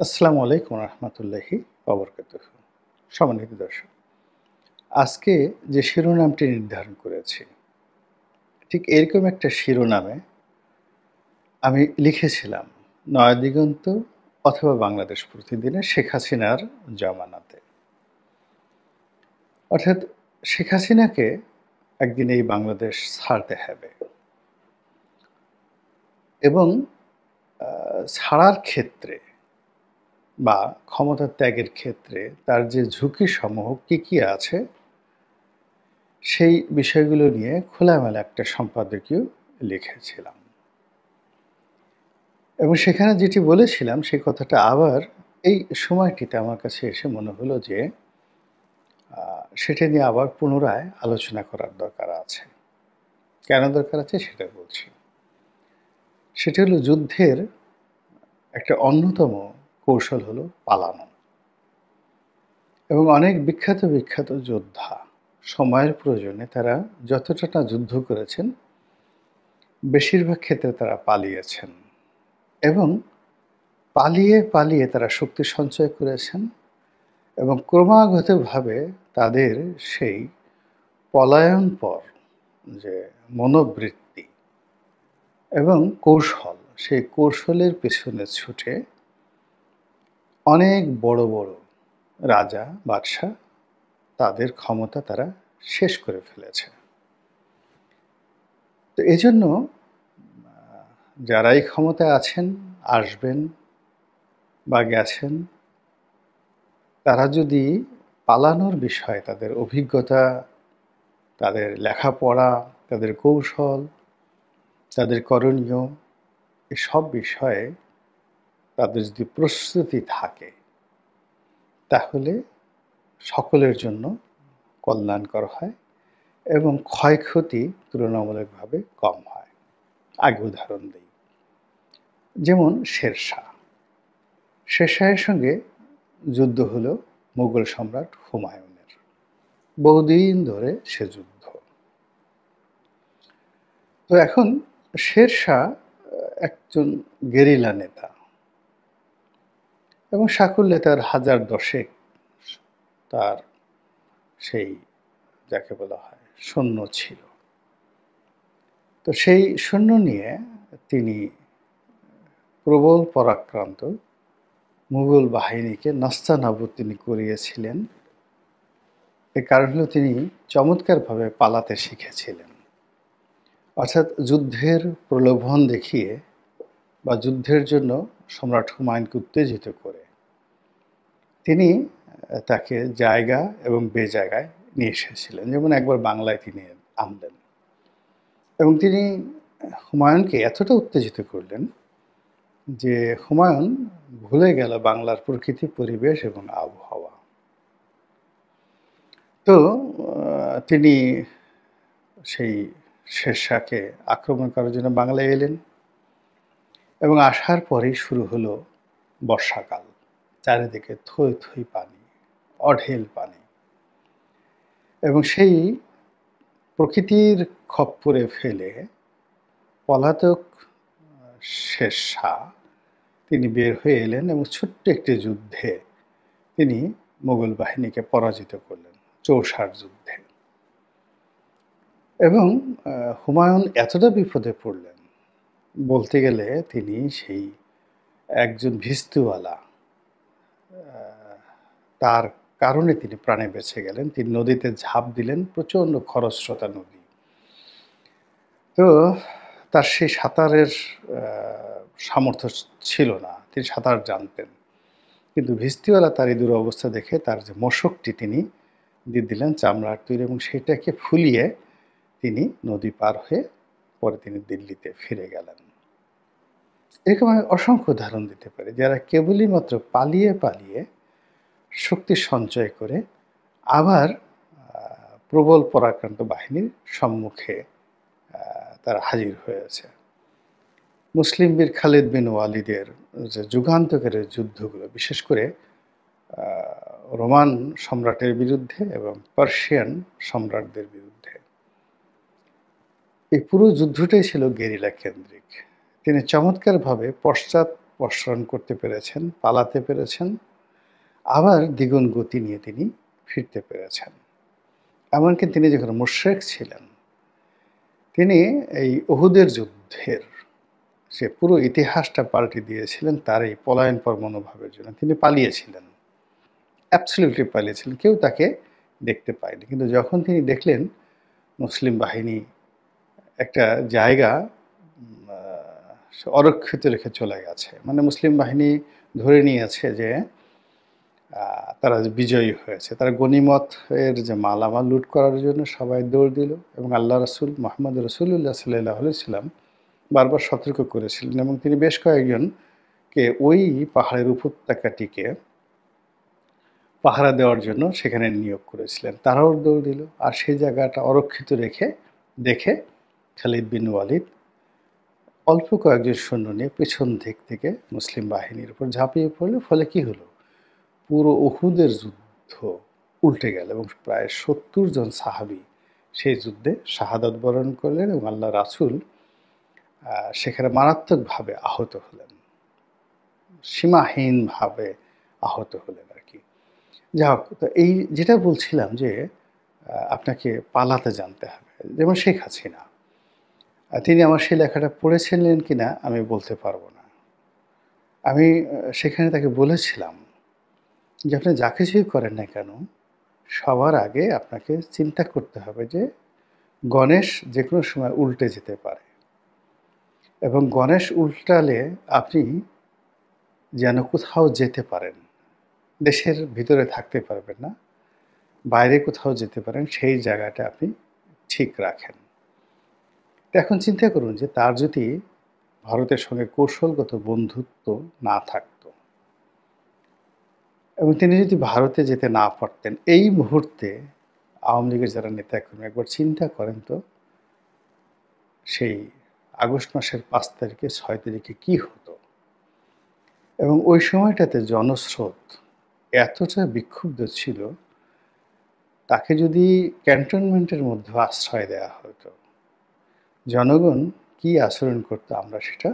আসসালামু আলাইকুম রহমতুল্লাহি ওবরকাতুহু। সম্মানিত দর্শক, আজকে যে শিরোনামটি নির্ধারণ করেছি, ঠিক এরকম একটা শিরোনামে আমি লিখেছিলাম, নয়াদিগন্ত অথবা বাংলাদেশ প্রতিদিনে শেখ হাসিনার জমানাতে। অর্থাৎ শেখ হাসিনাকে একদিন এই বাংলাদেশ ছাড়তে হবে এবং ছাড়ার ক্ষেত্রে বা ক্ষমতা ত্যাগের ক্ষেত্রে তার যে ঝুঁকিসমূহ কী আছে, সেই বিষয়গুলো নিয়ে খোলামেলা একটা সম্পাদকীয় লিখেছিলাম এবং সেখানে যেটি বলেছিলাম সেই কথাটা আবার এই সময়টিতে আমার কাছে এসে মনে হলো যে সেটা নিয়ে আবার পুনরায় আলোচনা করার দরকার আছে। কেন দরকার আছে সেটা বলছি। সেটি হলো যুদ্ধের একটা অন্যতম কৌশল হলো পালানো এবং অনেক বিখ্যাত যোদ্ধা সময়ের প্রয়োজনে তারা যতটা না যুদ্ধ করেছেন, বেশিরভাগ ক্ষেত্রে তারা পালিয়েছেন এবং পালিয়ে তারা শক্তি সঞ্চয় করেছেন এবং ক্রমাগতভাবে তাদের সেই পলায়নপর যে মনোবৃত্তি এবং কৌশল, সেই কৌশলের পেছনে ছুটে অনেক বড় রাজা, বাদশা তাদের ক্ষমতা তারা শেষ করে ফেলেছে। তো এজন্য যারাই ক্ষমতায় আছেন, আসবেন বা গেছেন, তারা যদি পালানোর বিষয়ে তাদের অভিজ্ঞতা, তাদের লেখাপড়া, তাদের কৌশল, তাদের করণীয়, এসব বিষয়ে তাদের যদি প্রস্তুতি থাকে, তাহলে সকলের জন্য কল্যাণকর হয় এবং ক্ষয়ক্ষতি তুলনামূলকভাবে কম হয়। আগে উদাহরণ দিই, যেমন শেরশাহ। শেরশাহের সঙ্গে যুদ্ধ হলো মুঘল সম্রাট হুমায়ুনের। বহুদিন ধরে সে যুদ্ধ। তো এখন শেরশাহ একজন গেরিলা নেতা এবং সাকল্যে তার 1000 তার সেই যাকে বলা হয় সৈন্য ছিল। তো সেই সৈন্য নিয়ে তিনি প্রবল পরাক্রান্ত মুঘল বাহিনীকে নাস্তানাবুদ তিনি করিয়েছিলেন। এর কারণ হলো তিনি চমৎকারভাবে পালাতে শিখেছিলেন। অর্থাৎ যুদ্ধের প্রলোভন দেখিয়ে বা যুদ্ধের জন্য সম্রাট হুমায়ুনকে উত্তেজিত করে তিনি তাকে জায়গা এবং বেজায়গায় নিয়ে এসেছিলেন। যেমন একবার বাংলায় তিনি আনলেন এবং তিনি হুমায়ুনকে এতটা উত্তেজিত করলেন যে হুমায়ুন ভুলে গেল বাংলার প্রকৃতি, পরিবেশ এবং আবহাওয়া। তো তিনি সেই শেরশাহকে আক্রমণ করার জন্য বাংলায় এলেন এবং আসার পরেই শুরু হলো বর্ষাকাল। চারিদিকে থই থই পানি, অঢেল পানি এবং সেই প্রকৃতির খপ্পরে ফেলে পলাতক শেরশাহ তিনি বের হয়ে এলেন এবং ছোট্ট একটি যুদ্ধে তিনি মুঘল বাহিনীকে পরাজিত করলেন, চৌসার যুদ্ধে। এবং হুমায়ুন এতটা বিপদে পড়লেন, বলতে গেলে তিনি সেই একজন ভিস্তুওয়ালা, তার কারণে তিনি প্রাণে বেঁচে গেলেন। তিনি নদীতে ঝাঁপ দিলেন, প্রচণ্ড খরস্রোতা নদী। তো তার সেই সাঁতারের সামর্থ্য ছিল না, তিনি সাঁতার জানতেন। কিন্তু ভিস্তিওয়ালা তার এই দুরবস্থা দেখে তার যে মশকটি তিনি দিয়ে দিলেন চামড়ার তৈরি এবং সেটাকে ফুলিয়ে তিনি নদী পার হয়ে পরে তিনি দিল্লিতে ফিরে গেলেন। এরকম আমি অসংখ্য উদাহরণ দিতে পারি, যারা কেবলই মাত্র পালিয়ে শক্তি সঞ্চয় করে আবার প্রবল পরাক্রান্ত বাহিনীর সম্মুখে তারা হাজির হয়েছে। মুসলিম বীর খালিদ বিন ওয়ালিদের যে যুগান্তকারী যুদ্ধগুলো, বিশেষ করে রোমান সম্রাটের বিরুদ্ধে এবং পার্সিয়ান সম্রাটদের বিরুদ্ধে, এই পুরো যুদ্ধটাই ছিল গেরিলা কেন্দ্রিক। তিনি চমৎকারভাবে পশ্চাৎ অপসারণ করতে পেরেছেন, পালাতে পেরেছেন, আবার দ্বিগুণ গতি নিয়ে তিনি ফিরতে পেরেছেন। এমনকি তিনি যখন মুশরিক ছিলেন, তিনি এই উহুদের যুদ্ধের সে পুরো ইতিহাসটা পাল্টে দিয়েছিলেন তার এই পলায়নপর মনোভাবের জন্য। তিনি পালিয়েছিলেন, অ্যাবসলিউটলি পালিয়েছিলেন। কেউ তাকে দেখতে পায়নি। কিন্তু যখন তিনি দেখলেন মুসলিম বাহিনী একটা জায়গা অরক্ষিত রেখে চলে গেছে, মানে মুসলিম বাহিনী ধরে নিয়েছে যে তারা বিজয়ী হয়েছে, তারা গনিমত এর যে মালামাল লুট করার জন্য সবাই দৌড় দিল, এবং আল্লাহ রাসূল মুহাম্মদ রাসূলুল্লাহ সাল্লাল্লাহু আলাইহি সাল্লাম বারবার সতর্ক করেছিলেন, এবং তিনি বেশ কয়েকজনকে ওই পাহাড়ের উপত্যকাটিকে পাহারা দেওয়ার জন্য সেখানে নিয়োগ করেছিলেন। তারাও দৌড় দিল, আর সেই জায়গাটা অরক্ষিত দেখে খালিদ বিন ওয়ালিদ অল্প কয়েকজন সৈন্য নিয়ে পেছন দিক থেকে মুসলিম বাহিনীর উপর ঝাঁপিয়ে পড়ল। ফলে কি হলো, পুরো উহুদের যুদ্ধ উল্টে গেল এবং প্রায় ৭০ জন সাহাবী সেই যুদ্ধে শাহাদাত বরণ করলেন, এবং আল্লাহ রাসূল সেখানে মারাত্মকভাবে আহত হলেন, সীমাহীনভাবে আহত হলেন আর কি। যাই হোক, তো এই যেটা বলছিলাম যে আপনাকে পালাতে জানতে হবে। যেমন শেখ হাসিনা, তিনি আমার সেই লেখাটা পড়েছিলেন কিনা আমি বলতে পারবো না। আমি সেখানে তাকে বলেছিলাম যে আপনি যা কিছুই করেন না কেন, সবার আগে আপনাকে চিন্তা করতে হবে যে গণেশ যে কোনো সময় উল্টে যেতে পারে, এবং গণেশ উল্টালে আপনি যেন কোথাও যেতে পারেন, দেশের ভিতরে থাকতে পারবেন না, বাইরে কোথাও যেতে পারেন, সেই জায়গাটা আপনি ঠিক রাখেন। তো এখন চিন্তা করুন যে তার যদি ভারতের সঙ্গে কৌশলগত বন্ধুত্ব না থাকতো, এবং তিনি যদি ভারতে যেতে না পারতেন, এই মুহূর্তে আওয়ামী লীগের যারা নেতাকর্মী একবার চিন্তা করেন তো, সেই আগস্ট মাসের ৫ তারিখে ৬ তারিখে কী হতো। এবং ওই সময়টাতে জনস্রোত এতটা বিক্ষুব্ধ ছিল, তাকে যদি ক্যান্টনমেন্টের মধ্যে আশ্রয় দেওয়া হতো, জনগণ কি আচরণ করতো আমরা সেটা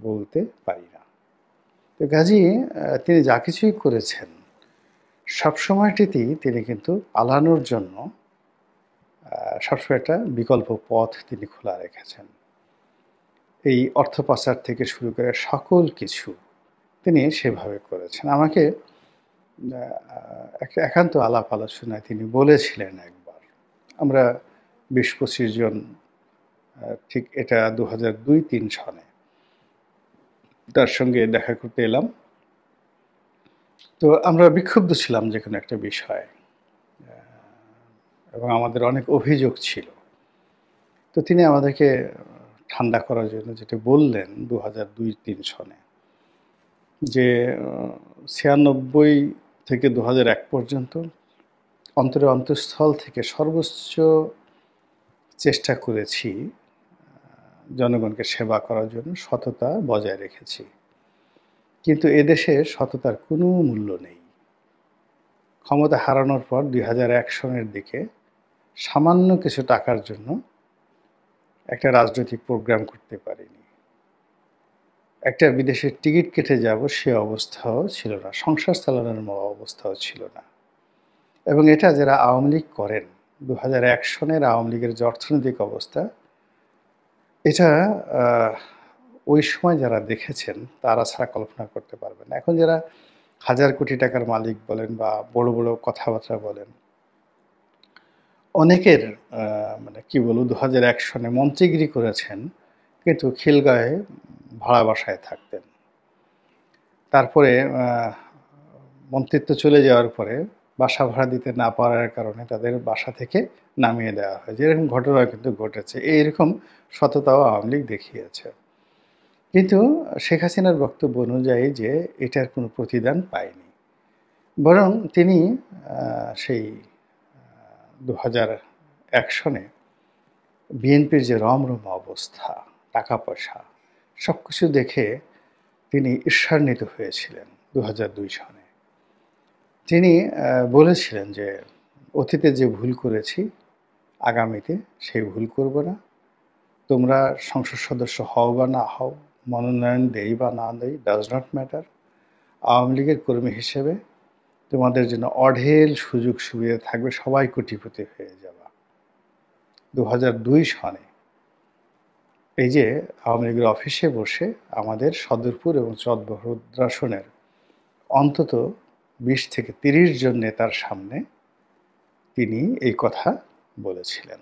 বলতে পারি না। তো কাজেই তিনি যা কিছুই করেছেন, সবসময়টিতেই তিনি কিন্তু পালানোর জন্য সবসময় একটা বিকল্প পথ তিনি খোলা রেখেছেন। এই অর্থ পাচার থেকে শুরু করে সকল কিছু তিনি সেভাবে করেছেন। আমাকে একটা একান্ত আলাপ আলোচনায় তিনি বলেছিলেন একবার, আমরা ২০-২৫ জন, ঠিক এটা ২০০২-৩ সনে তার সঙ্গে দেখা করতে এলাম। তো আমরা বিক্ষুব্ধ ছিলাম যে কোনো একটা বিষয়ে, এবং আমাদের অনেক অভিযোগ ছিল। তো তিনি আমাদেরকে ঠান্ডা করার জন্য যেটা বললেন ২০০২-৩ সনে, যে ৯৬ থেকে ২০০১ পর্যন্ত অন্তরে অন্তঃস্থল থেকে সর্বোচ্চ চেষ্টা করেছি জনগণকে সেবা করার জন্য, সততা বজায় রেখেছি। কিন্তু এদেশে সততার কোনো মূল্য নেই। ক্ষমতা হারানোর পর ২০০১ সনের দিকে সামান্য কিছু টাকার জন্য একটা রাজনৈতিক প্রোগ্রাম করতে পারিনি। একটা বিদেশের টিকিট কেটে যাব সে অবস্থাও ছিল না, সংসার চালানোর অবস্থাও ছিল না। এবং এটা যারা আওয়ামী লীগ করেন, ২০০১ সনের আওয়ামী লীগের যে অর্থনৈতিক অবস্থা, এটা ওই সময় যারা দেখেছেন তারা ছাড়া কল্পনা করতে পারবেন না। এখন যারা হাজার কোটি টাকার মালিক বলেন বা বড় বড় কথাবার্তা বলেন, অনেকের মানে কি বলবো, ২০০১ সনে মন্ত্রীগিরি করেছেন, কিন্তু খিলগাঁয়ে ভাড়া বাসায় থাকতেন। তারপরে মন্ত্রিত্ব চলে যাওয়ার পরে বাসা ভাড়া দিতে না পারার কারণে তাদের বাসা থেকে নামিয়ে দেওয়া হয়েছে। এরকম ঘটনা কিন্তু ঘটেছে। এইরকম সততাও আওয়ামী লীগ দেখিয়েছে। কিন্তু শেখ হাসিনার বক্তব্য অনুযায়ী যে এটার কোনো প্রতিদান পায়নি, বরং তিনি সেই ২০০১ সনে বিএনপির যে রমরমা অবস্থা, টাকা পয়সা সব কিছু দেখে তিনি ঈর্ষান্বিত হয়েছিলেন ২০০২ সনে। তিনি বলেছিলেন যে অতীতে যে ভুল করেছি, আগামীতে সেই ভুল করব না। তোমরা সংসদ সদস্য হও বা না হও, মনোনয়ন দেই বা না দেই ডাজ নট ম্যাটার। আওয়ামী লীগের কর্মী হিসেবে তোমাদের জন্য অঢেল সুযোগ সুবিধা থাকবে, সবাই কোটিপতি হয়ে যাবা। ২০০২ সনে এই যে আওয়ামী লীগের অফিসে বসে আমাদের সদরপুর এবং চরভদ্রাসনের অন্তত ২০ থেকে ৩০ জন নেতার সামনে তিনি এই কথা বলেছিলেন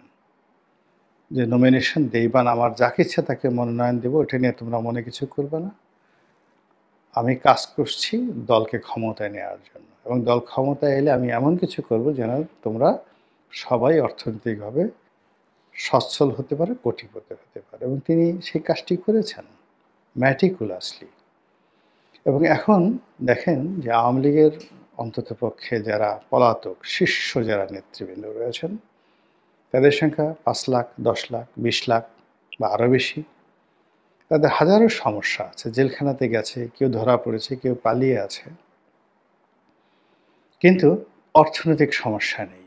যে নমিনেশন দেই বা না, আমার যাকে ইচ্ছা তাকে মনোনয়ন দেবো, এটা নিয়ে তোমরা মনে কিছু করবে না। আমি কাজ করছি দলকে ক্ষমতায় নেওয়ার জন্য, এবং দল ক্ষমতায় এলে আমি এমন কিছু করব যেন তোমরা সবাই অর্থনৈতিকভাবে সচ্ছল হতে পারে, কোটিপতি হতে পারে। এবং তিনি সেই কাজটি করেছেন ম্যাটিকুলাসলি। এবং এখন দেখেন যে আওয়ামী লীগের অন্ততপক্ষে যারা পলাতক শীর্ষ যারা নেতৃবৃন্দ রয়েছেন তাদের সংখ্যা ৫ লাখ, ১০ লাখ, ২০ লাখ বা আরও বেশি। তাদের হাজারো সমস্যা আছে, জেলখানাতে গেছে, কেউ ধরা পড়েছে, কেউ পালিয়ে আছে, কিন্তু অর্থনৈতিক সমস্যা নেই।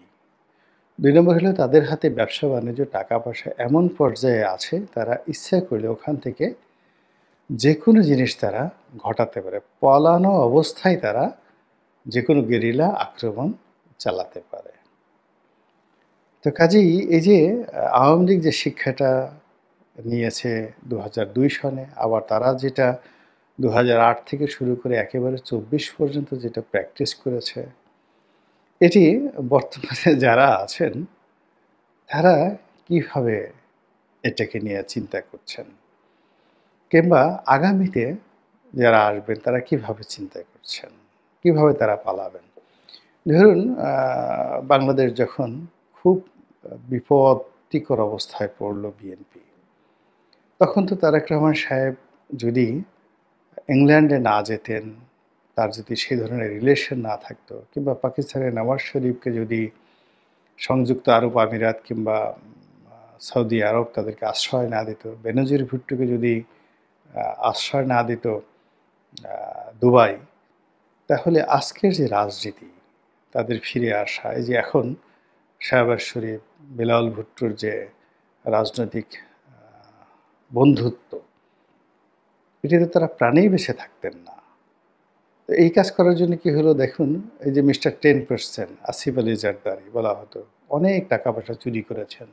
২ নম্বর হলো তাদের হাতে ব্যবসা বাণিজ্য, টাকা পয়সা এমন পর্যায়ে আছে তারা ইচ্ছা করলে ওখান থেকে যে কোনো জিনিস তারা ঘটাতে পারে, পলানো অবস্থায় তারা যে কোনো গেরিলা আক্রমণ চালাতে পারে। তো কাজেই এই যে আওয়ামী লীগ যে শিক্ষাটা নিয়েছে ২০০২ সনে, আবার তারা যেটা ২০০৮ থেকে শুরু করে একেবারে ২৪ পর্যন্ত যেটা প্র্যাকটিস করেছে, এটি বর্তমানে যারা আছেন তারা কিভাবে এটাকে নিয়ে চিন্তা করছেন, কিংবা আগামীতে যারা আসবেন তারা কিভাবে চিন্তা করছেন, কিভাবে তারা পালাবেন। ধরুন বাংলাদেশ যখন খুব বিপত্তিকর অবস্থায় পড়ল বিএনপি, তখন তো তারেক রহমান সাহেব যদি ইংল্যান্ডে না যেতেন, তার যদি সেই ধরনের রিলেশন না থাকতো, কিংবা পাকিস্তানের নওয়াজ শরীফকে যদি সংযুক্ত আরব আমিরাত কিংবা সৌদি আরব তাদেরকে আশ্রয় না দিত, বেনজির ভুট্টোকে যদি আশ্রয় না দিত দুবাই, তাহলে আজকের যে রাজনীতি, তাদের ফিরে আসা, এই যে এখন শাহবাজ শরীফ, বিলাল ভুট্টোর যে রাজনৈতিক বন্ধুত্ব, এটিতে তারা প্রাণেই বেঁচে থাকতেন না। তো এই কাজ করার জন্য কি হলো দেখুন, এই যে মিস্টার 10% আসিফ আলী জারদারি বলা হতো, অনেক টাকা পয়সা চুরি করেছেন,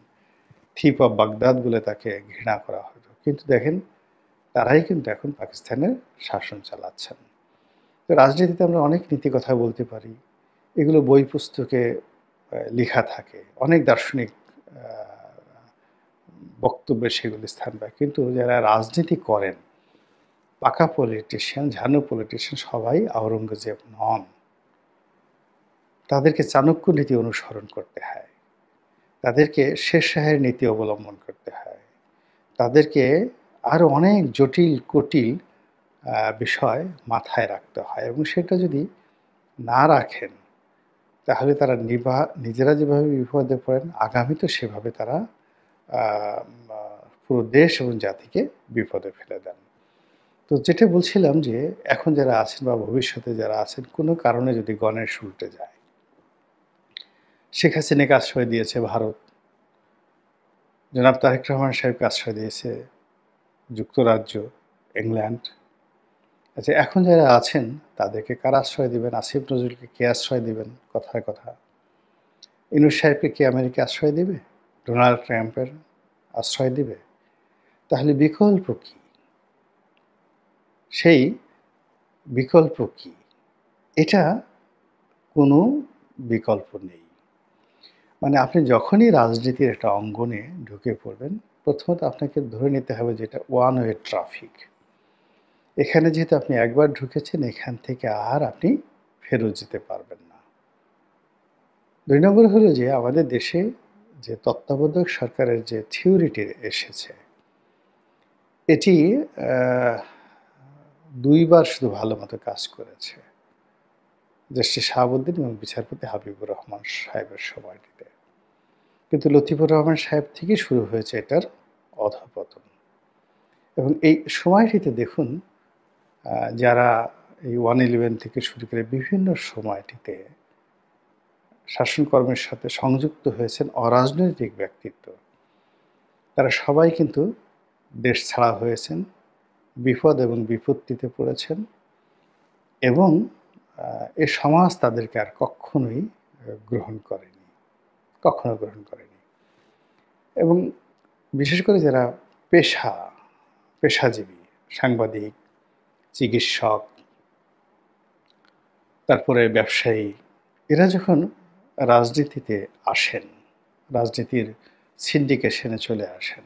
থিপ অফ বাগদাদ বলে তাকে ঘৃণা করা হতো, কিন্তু দেখেন তারাই কিন্তু এখন পাকিস্তানের শাসন চালাচ্ছেন। তো রাজনীতিতে আমরা অনেক নীতি কথা বলতে পারি, এগুলো বই পুস্তকে লেখা থাকে, অনেক দার্শনিক বক্তব্যে সেগুলি স্থান পায়, কিন্তু যারা রাজনীতি করেন, পাকা পলিটিশিয়ান, ঝানু পলিটিশিয়ান, সবাই আওরঙ্গজেব নন। তাদেরকে চাণক্য নীতি অনুসরণ করতে হয়, তাদেরকে শেরশাহের নীতি অবলম্বন করতে হয়, তাদেরকে আরও অনেক জটিল কুটিল বিষয় মাথায় রাখতে হয়, এবং সেটা যদি না রাখেন তাহলে তারা নিজেরা যেভাবে বিপদে পড়েন, আগামীতে সেভাবে তারা পুরো দেশ এবং জাতিকে বিপদে ফেলে দেন। তো যেটা বলছিলাম যে এখন যারা আছেন বা ভবিষ্যতে যারা আছেন, কোনো কারণে যদি গণেশ উল্টে যায়, শেখ হাসিনাকে আশ্রয় দিয়েছে ভারত, জনাব তারেক রহমান সাহেবকে আশ্রয় দিয়েছে যুক্তরাজ্য, ইংল্যান্ড। আচ্ছা, এখন যারা আছেন তাদেরকে কারা আশ্রয় দিবেন? আসিফ নজরুলকে কে আশ্রয় দিবেন? কথার কথা। ইউনূস সাহেবকে কি আমেরিকা আশ্রয় দিবে? ডোনাল্ড ট্রাম্পের আশ্রয় দিবে? তাহলে বিকল্প কি? সেই বিকল্প কি? এটা কোনো বিকল্প নেই। মানে আপনি যখনই রাজনীতির একটা অঙ্গনে ঢুকে পড়বেন, প্রথমত আপনাকে ধরে নিতে হবে যে এটা ওয়ান ওয়ে ট্রাফিক। এখানে যেহেতু আপনি একবার ঢুকেছেন, এখান থেকে আর আপনি ফেরত যেতে পারবেন না। ২ নম্বর হলো যে আমাদের দেশে যে তত্ত্বাবধায়ক সরকারের যে থিওরিটি এসেছে, এটি ২ বার শুধু ভালো মতো কাজ করেছে। জাস্টিস শাহাবুদ্দিন এবং বিচারপতি হাবিবুর রহমান সাহেবের সময়টিতে। কিন্তু লতিফুর রহমান সাহেব থেকে শুরু হয়েছে এটার অধঃপতন। এবং এই সময়টিতে দেখুন যারা এই 111 থেকে শুরু করে বিভিন্ন সময়টিতে শাসনকর্মের সাথে সংযুক্ত হয়েছেন অরাজনৈতিক ব্যক্তিত্ব, তারা সবাই কিন্তু দেশ ছাড়া হয়েছেন, বিপদ এবং বিপত্তিতে পড়েছেন এবং এ সমাজ তাদেরকে আর কখনোই গ্রহণ করেনি। কখনো গ্রহণ করেনি। এবং বিশেষ করে যারা পেশাজীবী, সাংবাদিক, চিকিৎসক, তারপরে ব্যবসায়ী, এরা যখন রাজনীতিতে আসেন, রাজনীতির সিন্ডিকেশনে চলে আসেন,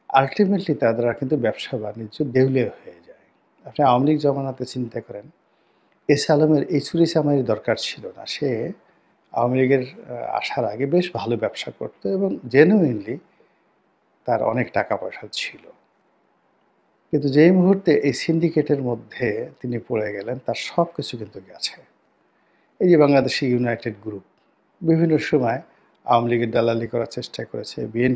আল্টিমেটলি তারা কিন্তু ব্যবসা-বাণিজ্য দেউলিয়া হয়ে যায়। আপনি আওয়ামী লীগ জমানাতে চিন্তা করেন, এস আলমের এই চুরি-চামারির দরকার ছিল না। সে আওয়ামী লীগের আসার আগে বেশ ভালো ব্যবসা করত এবং জেনুইনলি তার অনেক টাকা-পয়সা ছিল। কিন্তু যেই মুহূর্তে এই সিন্ডিকেটের মধ্যে তিনি পড়ে গেলেন, তার সবকিছু কিন্তু গেছে। এই যে বাংলাদেশি ইউনাইটেড গ্রুপ, বিভিন্ন সময় আওয়ামী লীগের দালালি করার চেষ্টা করেছে,